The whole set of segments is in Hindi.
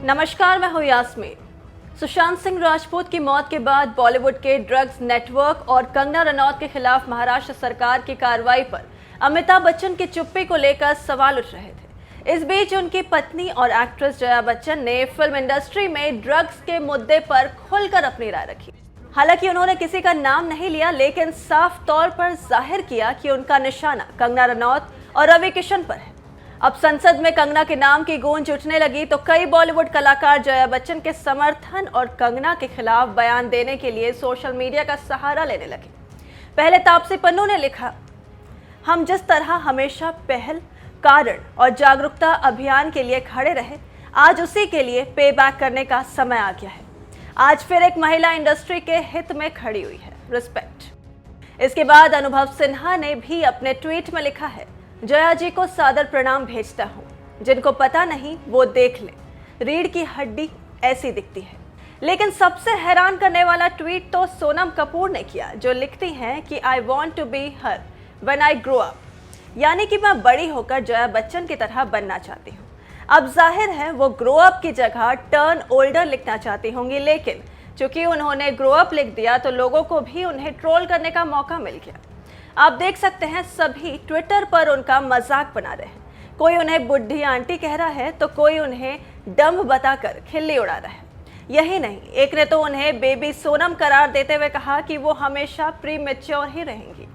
नमस्कार, मैं हूं यास्मीन। सुशांत सिंह राजपूत की मौत के बाद बॉलीवुड के ड्रग्स नेटवर्क और कंगना रनौत के खिलाफ महाराष्ट्र सरकार की कार्रवाई पर अमिताभ बच्चन की चुप्पी को लेकर सवाल उठ रहे थे। इस बीच उनकी पत्नी और एक्ट्रेस जया बच्चन ने फिल्म इंडस्ट्री में ड्रग्स के मुद्दे पर खुलकर अपनी राय रखी। हालांकि उन्होंने किसी का नाम नहीं लिया, लेकिन साफ तौर पर जाहिर किया कि उनका निशाना कंगना रनौत और रवि किशन पर है। अब संसद में कंगना के नाम की गूंज उठने लगी तो कई बॉलीवुड कलाकार जया बच्चन के समर्थन और कंगना के खिलाफ बयान देने के लिए सोशल मीडिया का सहारा लेने लगे। पहले तापसी पन्नू ने लिखा, हम जिस तरह हमेशा पहल, कारण और जागरूकता अभियान के लिए खड़े रहे, आज उसी के लिए पे बैक करने का समय आ गया है। आज फिर एक महिला इंडस्ट्री के हित में खड़ी हुई है, रिस्पेक्ट। इसके बाद अनुभव सिन्हा ने भी अपने ट्वीट में लिखा है, जया जी को सादर प्रणाम भेजता हूँ, जिनको पता नहीं वो देख ले, रीढ़ की हड्डी ऐसी दिखती है। लेकिन सबसे हैरान करने वाला ट्वीट तो सोनम कपूर ने किया, जो लिखती हैं कि I want to be her when I grow up, यानी कि मैं बड़ी होकर जया बच्चन की तरह बनना चाहती हूँ। अब जाहिर है वो ग्रो अप की जगह टर्न ओल्डर लिखना चाहती होंगी, लेकिन चूंकि उन्होंने ग्रो अप लिख दिया तो लोगों को भी उन्हें ट्रोल करने का मौका मिल गया। आप देख सकते हैं सभी ट्विटर पर उनका मजाक बना रहे हैं। कोई उन्हें बुढ़ी आंटी कह रहा है तो कोई उन्हें डम्ब बताकर खिल्ली उड़ा रहा है। यही नहीं, एक ने तो उन्हें बेबी सोनम करार देते हुए कहा कि वो हमेशा प्री मैच्योर ही रहेंगी।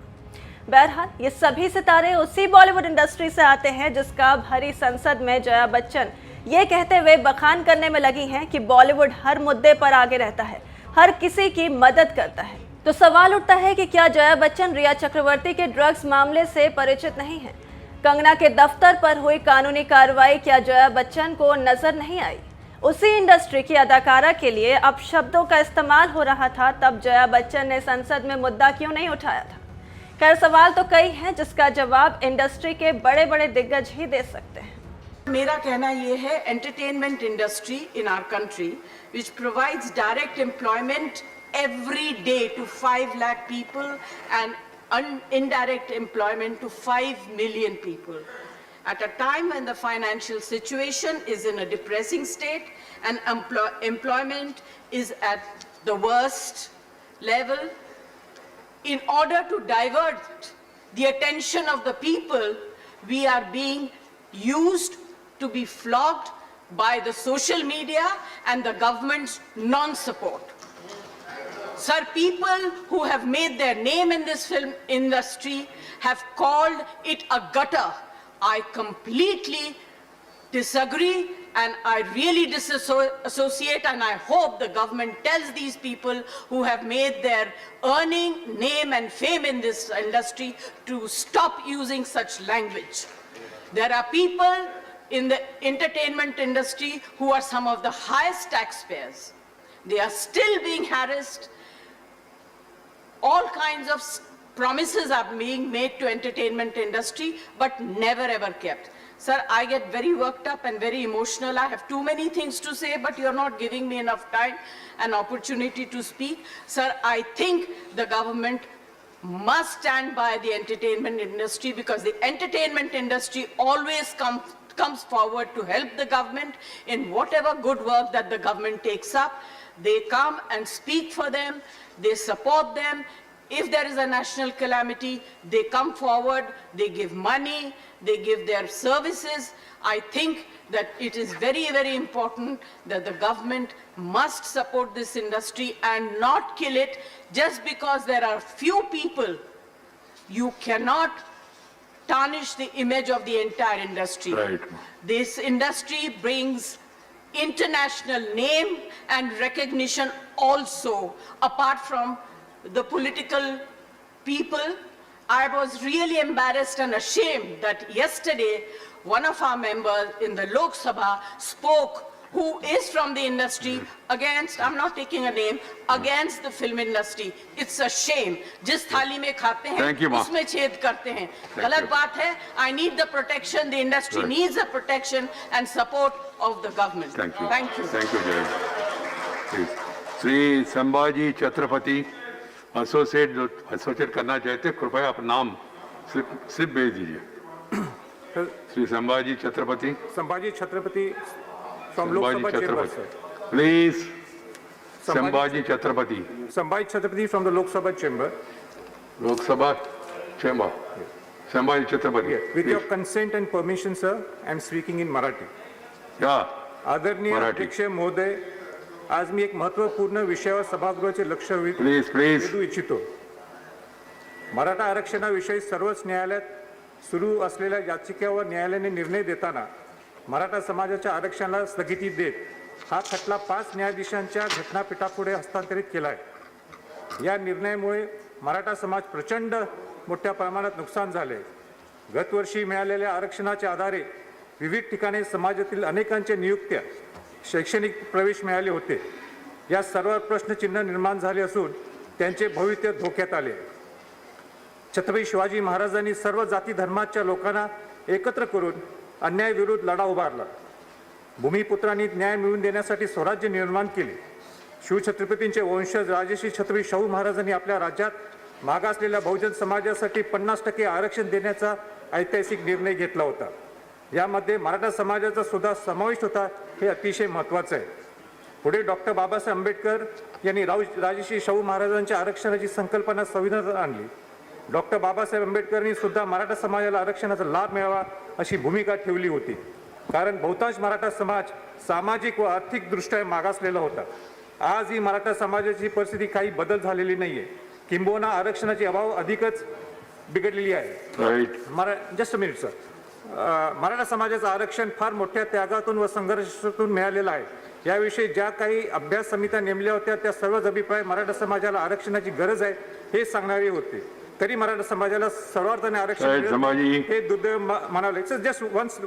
बहरहाल ये सभी सितारे उसी बॉलीवुड इंडस्ट्री से आते हैं जिसका भरी संसद में जया बच्चन ये कहते हुए बखान करने में लगी हैं कि बॉलीवुड हर मुद्दे पर आगे रहता है, हर किसी की मदद करता है। तो सवाल उठता है कि क्या जया बच्चन रिया चक्रवर्ती के ड्रग्स मामले से परिचित नहीं है? कंगना के दफ्तर पर हुई कानूनी कार्रवाई क्या जया बच्चन को नजर नहीं आई? उसी इंडस्ट्री की अदाकारा के लिए अब शब्दों का इस्तेमाल हो रहा था, तब जया बच्चन ने संसद में मुद्दा क्यों नहीं उठाया था? खैर, सवाल तो कई हैं जिसका जवाब इंडस्ट्री के बड़े बड़े दिग्गज ही दे सकते हैं। मेरा कहना ये है, entertainment industry in our country which provides direct employment every day to 5 lakh people and indirect employment to 5 million people. At a time when the financial situation is in a depressing state and employment is at the worst level, in order to divert the attention of the people, we are being used to be flogged by the social media and the government's non-support. Sir, people who have made their name in this film industry have called it a gutter. I completely disagree and I really disassociate, and I hope the government tells these people who have made their earning, name and fame in this industry to stop using such language. There are people in the entertainment industry who are some of the highest taxpayers. They are still being harassed. All kinds of promises are being made to entertainment industry but never ever kept. Sir, I get very worked up and very emotional. I have too many things to say, but you're not giving me enough time and opportunity to speak. Sir, I think the government must stand by the entertainment industry, because the entertainment industry always comes forward to help the government in whatever good work that the government takes up. They come and speak for them. They support them. If there is a national calamity, they come forward, they give money, they give their services. I think that it is very, very important that the government must support this industry and not kill it just because there are few people. You cannot tarnish the image of the entire industry. Right. This industry brings international name and recognition also, apart from the political people. I was really embarrassed and ashamed that yesterday one of our members in the Lok Sabha spoke, who is from the industry, against, I'm not taking a name, against the film industry. It's a shame. जिस थाली में खाते हैं उसमें छेद करते हैं, गलत बात है. I need the protection. The industry needs the protection and support of the government. Thank you. Thank you. Thank you, Jay. Shri Sambhaji Chhatrapati associate करना चाहते, कृपया अपना नाम स्लिप भेज दीजिए. Shri Sambhaji Chhatrapati from Lok Sambhaji Sabha chamber, Chhatrapati. sir. Please, Sambhaji Chhatrapati, Sambhaji Chhatrapati from the Lok Sabha chamber. Lok Sabha Chamber. Sambhaji Chhatrapati. With your please. consent and permission, sir, I am speaking in Marathi. Yeah, आदरणीय मराठी. अध्यक्ष महोदय, आज मी एक महत्त्वपूर्ण विषयावर सभागृहाचे लक्ष please, please. वेधू इच्छितो. मराठा आरक्षणाविषयी सर्वोच्च न्यायालयात सुरू असलेल्या याचिकेवर न्यायालयाने निर्णय देताना मराठा समाजाच्या आरक्षणाला स्थगिती देत हा खटला 5 न्यायाधीशांच्या घटनापीठापुढे हस्तांतरित केला आहे. या निर्णयामुळे मराठा समाज प्रचंड मोठ्या प्रमाणात नुकसान झाले. गतवर्षी मिळालेल्या आरक्षणाच्या आधारे विविध ठिकाणी समाजातील अनेकांच्या नियुक्त्या, शैक्षणिक प्रवेश मिळाले होते. या सर्व प्रश्नचिन्ह निर्माण झाले असून त्यांचे भविष्य धोक्यात आले. छत्रपती शिवाजी महाराजांनी सर्व जाती धर्माच्या लोकांना एकत्र करून अन्यायाविरुद्ध लढा उभारला. भूमिपुत्रांनी न्याय मिळवून देण्यासाठी स्वराज्य निर्माण केले. शिवछत्रपतींचे वंशज राजर्षी छत्रपती शाहू महाराजांनी आपल्या राज्यात मागासलेल्या बहुजन समाजासाठी 50% आरक्षण देण्याचा ऐतिहासिक निर्णय घेतला होता. यामध्ये मराठा समाजाचा सुद्धा समावेश होता. हे अतिशय महत्त्वाचं आहे. पुढे डॉक्टर बाबासाहेब आंबेडकर यांनी राजर्षी शाहू महाराजांच्या आरक्षणाची संकल्पना संविधानात आणली. डॉक्टर बाबासाहेब आंबेडकरांनी सुद्धा मराठा समाजाला आरक्षणाचा लाभ मिळावा अशी भूमिका ठेवली होती. कारण बहुतांश मराठा समाज सामाजिक व आर्थिकदृष्ट्या मागासलेला होता. आज ही मराठा समाजाची परिस्थिती काही बदल झालेली नाहीये. किंबहुना आरक्षणाची अभाव अधिकच बिघडलेली आहे. Right. Just a minute sir. Maratha समाजाचं आरक्षण फार मोठ्या त्यागातून व संघर्षातून मिळालेलं आहे. याविषयी ज्या काही अभ्यास समित्या नेमल्या होत्या त्या सर्वच अभिप्राय मराठा समाजाला आरक्षणाची गरज आहे हे सांगणारे होते. तरी मराठा समाजाला सर्वार्थाने आरक्षण Right, मिळत संभाजी. नाही हे दुर्दैव म्हणाले. Just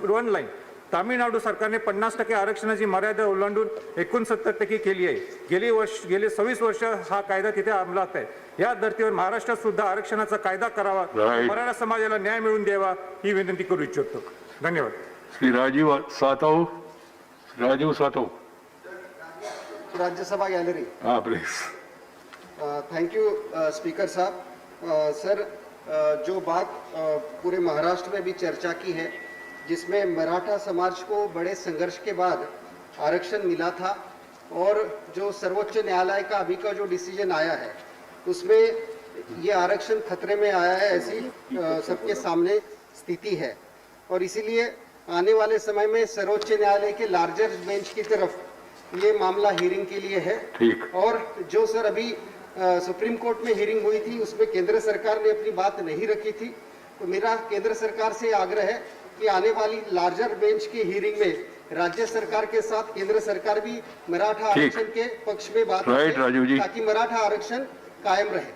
one line. तामिळनाडू सरकारने 50% आरक्षणाची मर्यादा ओलांडून 69% केली आहे. गेले 26 वर्ष हा कायदा तिथे अंमलात आहे. या धर्तीवर महाराष्ट्रात सुद्धा आरक्षणाचा कायदा करावा, Right. मराठा समाजाला न्याय मिळवून द्यावा ही विनंती करू इच्छितो. धन्यवाद. Sri Rajiv Satov. Rajiv Satov. Rajya Sabha gallery. Please. Thank you speaker साहब. सर, जो बात पूरे महाराष्ट्र में भी चर्चा की है, जिसमें मराठा समाज को बड़े संघर्ष के बाद आरक्षण मिला था और जो सर्वोच्च न्यायालय का अभी का जो डिसीजन आया है उसमें ये आरक्षण खतरे में आया है, ऐसी सबके सामने स्थिति है. और इसीलिए आने वाले समय में सर्वोच्च न्यायालय के लार्जर बेंच की तरफ ये मामला हियरिंग के लिए है. ठीक. और जो सर अभी सुप्रीम कोर्ट में हियरिंग हुई थी उसमें केंद्र सरकार ने अपनी बात नहीं रखी थी. तो मेरा केंद्र सरकार से आग्रह है कि आने वाली लार्जर बेंच की हियरिंग में राज्य सरकार के साथ केंद्र सरकार भी मराठा ठीक. आरक्षण के पक्ष में बात Right, करे, राजीव जी. ताकि मराठा आरक्षण कायम रहे.